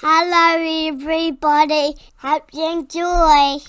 Hello everybody, hope you enjoy.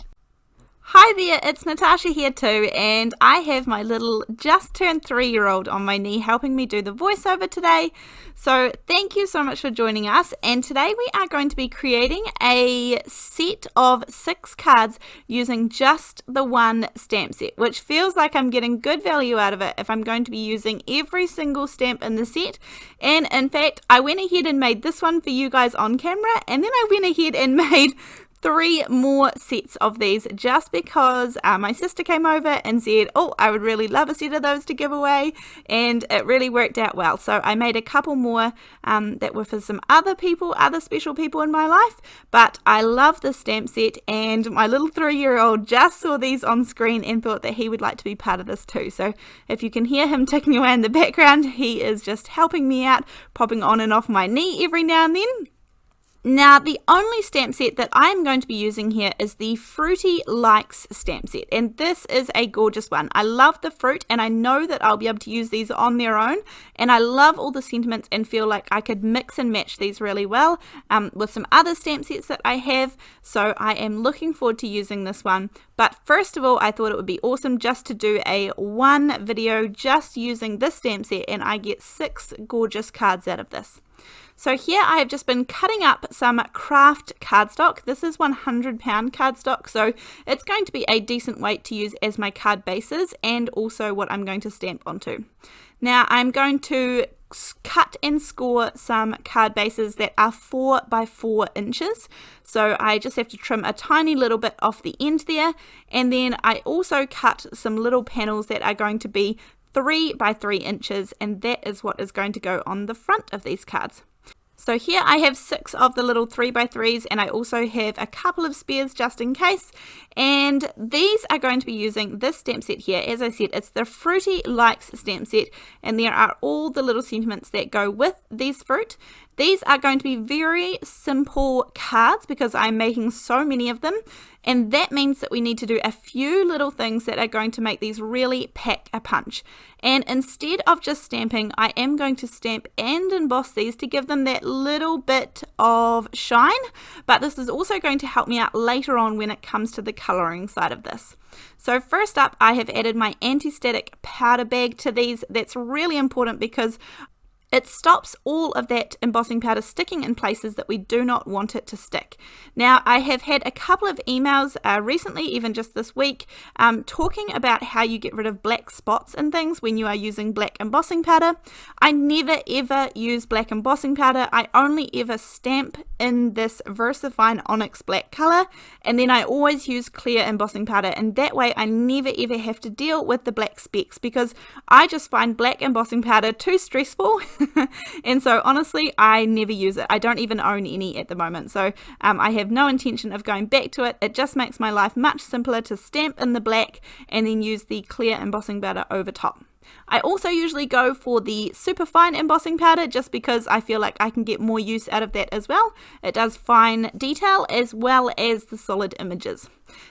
Hi there, it's Natasha here too, and I have my little just turned 3-year-old on my knee helping me do the voiceover today. So thank you so much for joining us, and today we are going to be creating a set of 6 cards using just the one stamp set, which feels like I'm getting good value out of it if I'm going to be using every single stamp in the set. And in fact, I went ahead and made this one for you guys on camera, and then I went ahead and made 3 more sets of these just because my sister came over and said, oh, I would really love a set of those to give away, and it really worked out well. So I made a couple more that were for some other people, other special people in my life, but I love this stamp set, and my little 3-year-old just saw these on screen and thought that he would like to be part of this too. So if you can hear him ticking away in the background, he is just helping me out, popping on and off my knee every now and then. Now, the only stamp set that I'm going to be using here is the Fruity Likes stamp set, and this is a gorgeous one. I love the fruit, and I know that I'll be able to use these on their own, and I love all the sentiments and feel like I could mix and match these really well with some other stamp sets that I have, so I am looking forward to using this one. But first of all, I thought it would be awesome just to do a one video just using this stamp set, and I get 6 gorgeous cards out of this. So here I have just been cutting up some Kraft cardstock. This is 100-pound cardstock, so it's going to be a decent weight to use as my card bases and also what I'm going to stamp onto. Now I'm going to cut and score some card bases that are 4 by 4 inches. So I just have to trim a tiny little bit off the end there, and then I also cut some little panels that are going to be 3 by 3 inches, and that is what is going to go on the front of these cards. So here I have 6 of the little 3 by 3s, and I also have a couple of spares just in case, and these are going to be using this stamp set here. As I said, it's the Fruity Likes stamp set, and there are all the little sentiments that go with these fruit. These are going to be very simple cards because I'm making so many of them, and that means that we need to do a few little things that are going to make these really pack a punch. And instead of just stamping, I am going to stamp and emboss these to give them that little bit of shine, but this is also going to help me out later on when it comes to the coloring side of this. So first up, I have added my anti-static powder bag to these. That's really important because it stops all of that embossing powder sticking in places that we do not want it to stick. Now, I have had a couple of emails recently, even just this week, talking about how you get rid of black spots and things when you are using black embossing powder. I never ever use black embossing powder. I only ever stamp in this VersaFine Onyx black color, and then I always use clear embossing powder, and that way I never ever have to deal with the black specks because I just find black embossing powder too stressful. And so honestly, I never use it. I don't even own any at the moment, so I have no intention of going back to it. It just makes my life much simpler to stamp in the black and then use the clear embossing powder over top. I also usually go for the super fine embossing powder just because I feel like I can get more use out of that as well. It does fine detail as well as the solid images.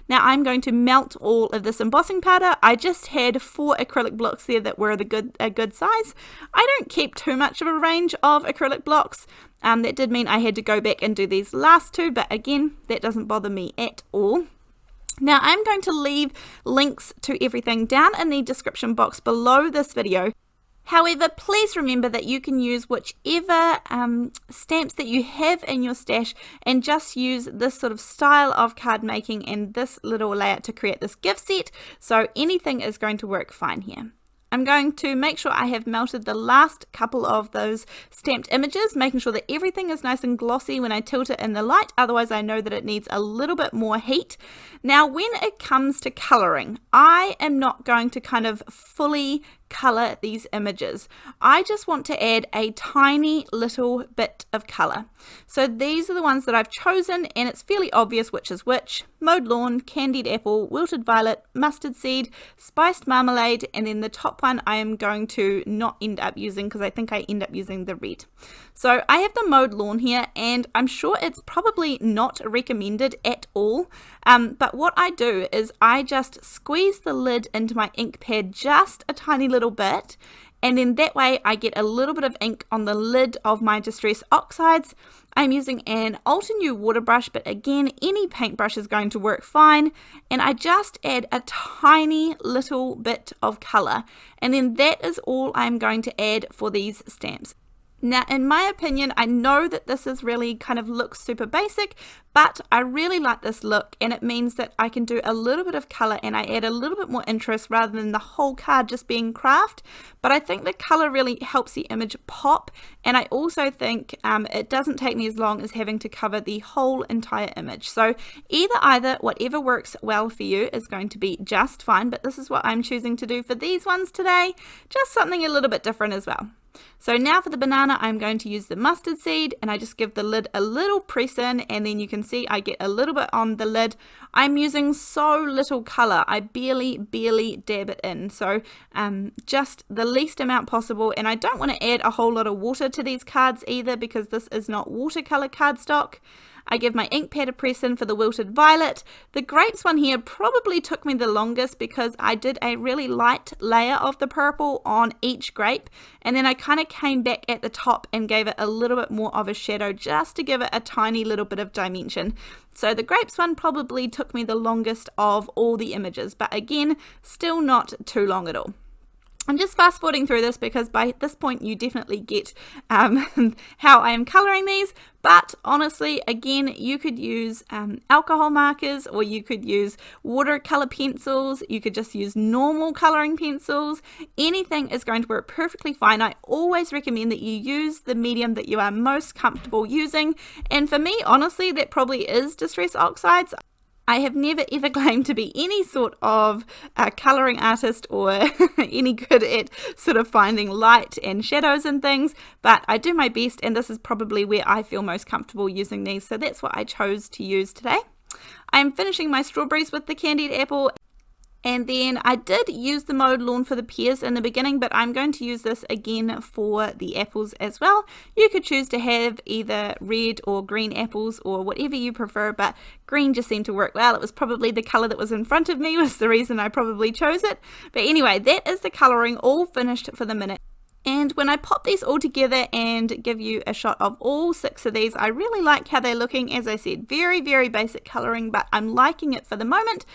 Now I'm going to melt all of this embossing powder. I just had 4 acrylic blocks there that were a good size. I don't keep too much of a range of acrylic blocks. That did mean I had to go back and do these last 2, but again, that doesn't bother me at all. Now I'm going to leave links to everything down in the description box below this video. However, please remember that you can use whichever stamps that you have in your stash and just use this sort of style of card making and this little layout to create this gift set. So anything is going to work fine here. I'm going to make sure I have melted the last couple of those stamped images, making sure that everything is nice and glossy when I tilt it in the light, otherwise I know that it needs a little bit more heat. Now when it comes to colouring, I am not going to kind of fully color these images. I just want to add a tiny little bit of color. So these are the ones that I've chosen, and it's fairly obvious which is which. Mowed lawn, candied apple, wilted violet, mustard seed, spiced marmalade, and then the top one I am going to not end up using because I think I end up using the red. So I have the mowed lawn here, and I'm sure it's probably not recommended at all, but what I do is I just squeeze the lid into my ink pad just a tiny little bit, and then that way I get a little bit of ink on the lid of my Distress Oxides. I'm using an Altenew water brush, but again, any paintbrush is going to work fine, and I just add a tiny little bit of colour, and then that is all I'm going to add for these stamps. Now, in my opinion, I know that this is really kind of looks super basic, but I really like this look, and it means that I can do a little bit of colour and I add a little bit more interest rather than the whole card just being Kraft. But I think the colour really helps the image pop, and I also think it doesn't take me as long as having to cover the whole entire image. So either, whatever works well for you is going to be just fine, but this is what I'm choosing to do for these ones today, just something a little bit different as well. So now for the banana, I'm going to use the mustard seed, and I just give the lid a little press in, and then you can see I get a little bit on the lid. I'm using so little colour, I barely dab it in, so just the least amount possible. And I don't want to add a whole lot of water to these cards either, because this is not watercolour cardstock. I give my ink pad a press in for the wilted violet. The grapes one here probably took me the longest because I did a really light layer of the purple on each grape, and then I kind of came back at the top and gave it a little bit more of a shadow just to give it a tiny little bit of dimension. So the grapes one probably took me the longest of all the images, but again, still not too long at all. I'm just fast forwarding through this because by this point you definitely get how I am colouring these, but honestly, again, you could use alcohol markers, or you could use watercolour pencils, you could just use normal colouring pencils. Anything is going to work perfectly fine. I always recommend that you use the medium that you are most comfortable using, and for me, honestly, that probably is Distress Oxides. I have never ever claimed to be any sort of colouring artist or any good at sort of finding light and shadows and things, but I do my best, and this is probably where I feel most comfortable using these, so that's what I chose to use today. I'm finishing my strawberries with the Candied apple, and then I did use the Mowed lawn for the pears in the beginning, but I'm going to use this again for the apples as well. You could choose to have either red or green apples or whatever you prefer, but green just seemed to work well. It was probably the colour that was in front of me was the reason I probably chose it. But anyway, that is the colouring all finished for the minute. And when I pop these all together and give you a shot of all 6 of these, I really like how they're looking. As I said, very basic colouring, but I'm liking it for the moment.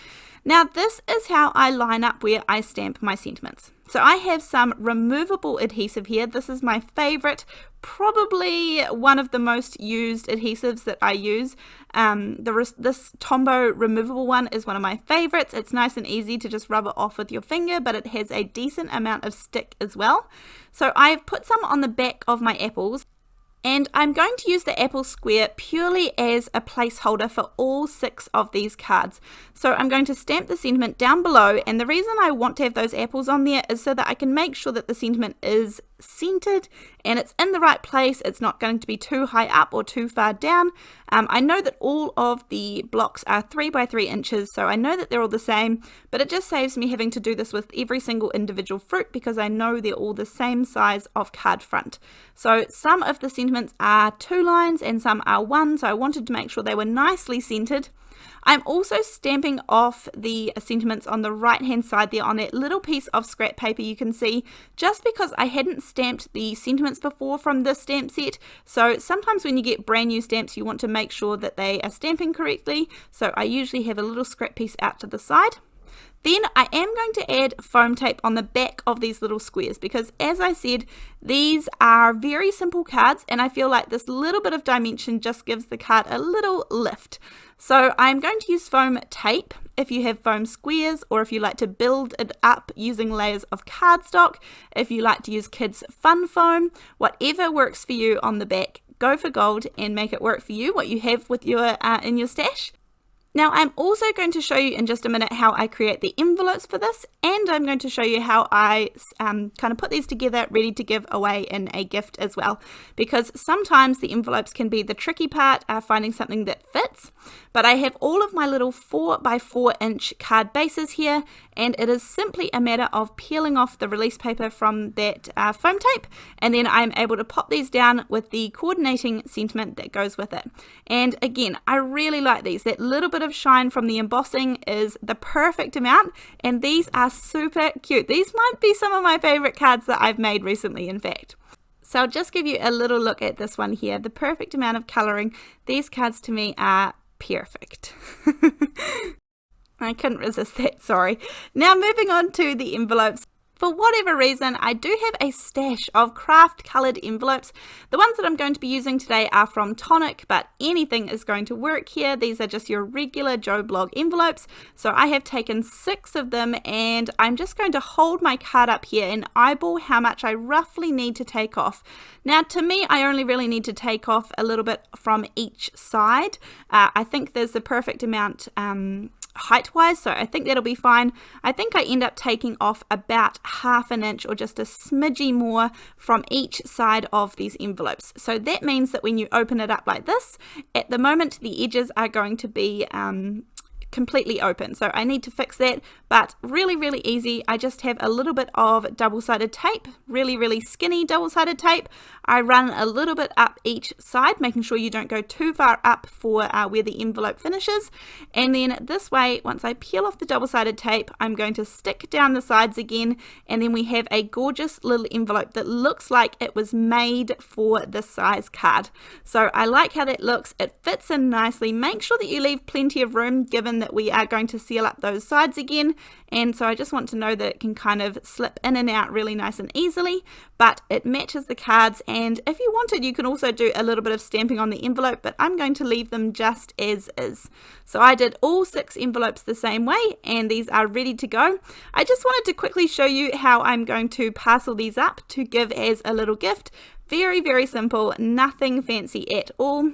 Now this is how I line up where I stamp my sentiments. So I have some removable adhesive here. This is my favourite, probably one of the most used adhesives that I use. This Tombow removable one is one of my favourites. It's nice and easy to just rub it off with your finger, but it has a decent amount of stick as well. So I've put some on the back of my apples. And I'm going to use the apple square purely as a placeholder for all 6 of these cards. So I'm going to stamp the sentiment down below, and the reason I want to have those apples on there is so that I can make sure that the sentiment is centered and it's in the right place. It's not going to be too high up or too far down. I know that all of the blocks are 3 by 3 inches, so I know that they're all the same, but it just saves me having to do this with every single individual fruit because I know they're all the same size of card front. So some of the sentiments are 2 lines and some are 1, so I wanted to make sure they were nicely centered. I'm also stamping off the sentiments on the right hand side there on that little piece of scrap paper you can see, just because I hadn't stamped the sentiments before from this stamp set. So sometimes when you get brand new stamps you want to make sure that they are stamping correctly, so I usually have a little scrap piece out to the side. Then I am going to add foam tape on the back of these little squares because, as I said, these are very simple cards and I feel like this little bit of dimension just gives the card a little lift. So I'm going to use foam tape if you have foam squares, or if you like to build it up using layers of cardstock, if you like to use kids' fun foam, whatever works for you on the back, go for gold and make it work for you, what you have with your in your stash. Now I'm also going to show you in just a minute how I create the envelopes for this, and I'm going to show you how I kind of put these together ready to give away in a gift as well, because sometimes the envelopes can be the tricky part, finding something that fits. But I have all of my little 4 by 4 inch card bases here, and it is simply a matter of peeling off the release paper from that foam tape, and then I'm able to pop these down with the coordinating sentiment that goes with it. And again, I really like these. That little bit of of shine from the embossing is the perfect amount, and these are super cute. These might be some of my favorite cards that I've made recently, in fact. So I'll just give you a little look at this one here. The perfect amount of colouring. These cards to me are perfect. I couldn't resist that, sorry. Now moving on to the envelopes. For whatever reason, I do have a stash of Kraft coloured envelopes. The ones that I'm going to be using today are from Tonic, but anything is going to work here. These are just your regular Joe Blog envelopes. So I have taken 6 of them, and I'm just going to hold my card up here and eyeball how much I roughly need to take off. Now to me, I only really need to take off a little bit from each side. I think there's the perfect amount height wise, so I think that'll be fine. I think I end up taking off about ½ an inch or just a smidgy more from each side of these envelopes. So that means that when you open it up like this, at the moment the edges are going to be completely open, so I need to fix that, but really easy. I just have a little bit of double-sided tape, really skinny double-sided tape. I run a little bit up each side, making sure you don't go too far up for where the envelope finishes, and then this way, once I peel off the double-sided tape, I'm going to stick down the sides again, and then we have a gorgeous little envelope that looks like it was made for this size card. So I like how that looks. It fits in nicely. Make sure that you leave plenty of room, given that we are going to seal up those sides again, and so I just want to know that it can kind of slip in and out really nice and easily, but it matches the cards. And if you wanted, you can also do a little bit of stamping on the envelope, but I'm going to leave them just as is. So I did all 6 envelopes the same way, and these are ready to go. I just wanted to quickly show you how I'm going to parcel these up to give as a little gift. Very simple, nothing fancy at all.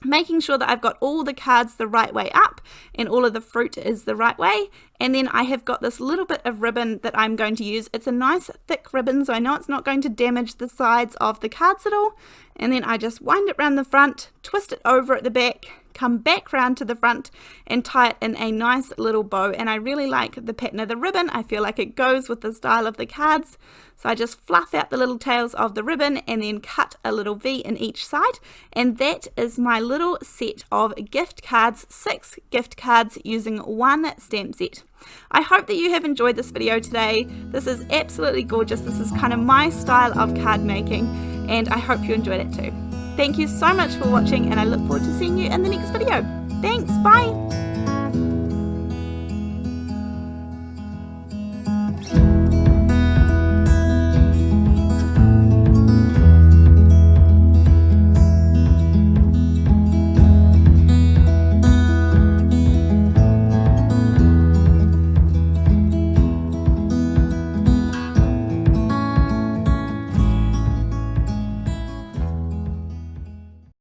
Making sure that I've got all the cards the right way up and all of the fruit is the right way, and then I have got this little bit of ribbon that I'm going to use. It's a nice thick ribbon, so I know it's not going to damage the sides of the cards at all, and then I just wind it around the front, twist it over at the back, come back round to the front and tie it in a nice little bow. And I really like the pattern of the ribbon. I feel like it goes with the style of the cards, so I just fluff out the little tails of the ribbon and then cut a little V in each side, and that is my little set of gift cards, 6 gift cards using 1 stamp set. I hope that you have enjoyed this video today. This is absolutely gorgeous. This is kind of my style of card making, and I hope you enjoyed it too. Thank you so much for watching, and I look forward to seeing you in the next video. Thanks, bye!